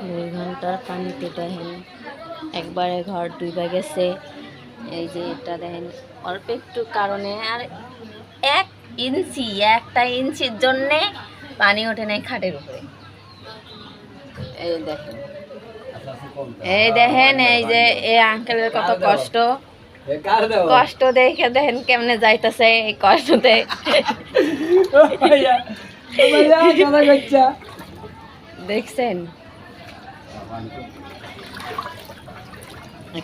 2 ঘন্টার পানিতে দেখেন একবারে ঘর ডুবে গেছে। এই যে এটা দেখেন অল্প একটু কারণে আর 1 ইঞ্চির জন্যে পানি ওঠে নাই খাটের উপরে। এই দেখেন এই যে এই আঙ্কেলের কত কষ্ট, কষ্ট দেখে দেখেন কেমনে যাইতেছে এই কষ্টতে। দেখছেন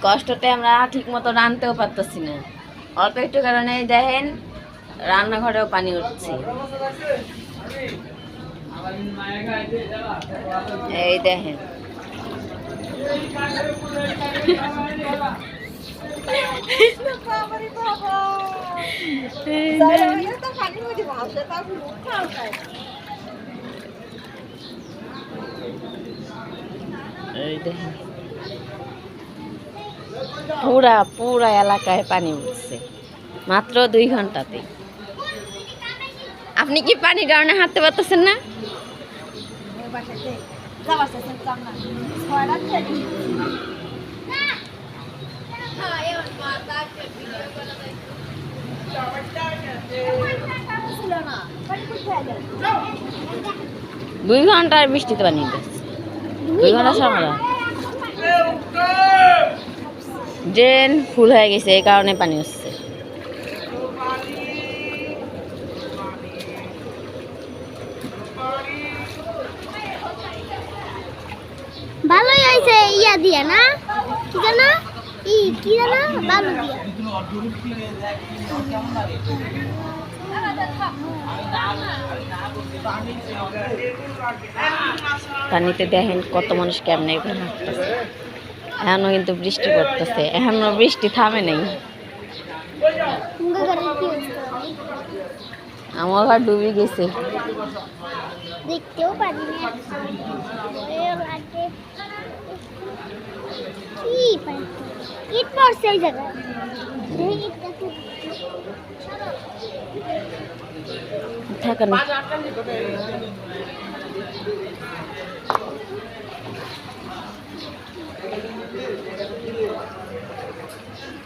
কষ্টতে আমরা ঠিক মতো রানতেও পারতেছি না, অল্প একটু কারণে দেখেন রান্নাঘরেও পানি উঠছে। এই দেখেন পুরা পুরা এলাকায় পানি উঠছে মাত্র 2 ঘন্টাতে। আপনি কি পানির কারণে হাঁটতে পারতেছেন না? দুই ঘন্টার বৃষ্টিতে পানি উঠেছে, 2 ঘন্টা সময় ড্রেন ফুল হয়ে গেছে, এই কারণে পানি হচ্ছে। ভালোই হয়েছে ইয়া দিয়া না, কি জানা কি জানা বালু দিয়া। পানিতে দেখেন কত মানুষ কেমনে হাঁটতেছে। এখনো কিন্তু বৃষ্টি পড়তেছে, এখনো বৃষ্টি থামে নাই। আমার ঘর ডুবে গেছে, দেখতেও পারি না। ইট পড়ছে এই জায়গায়, থাকে না।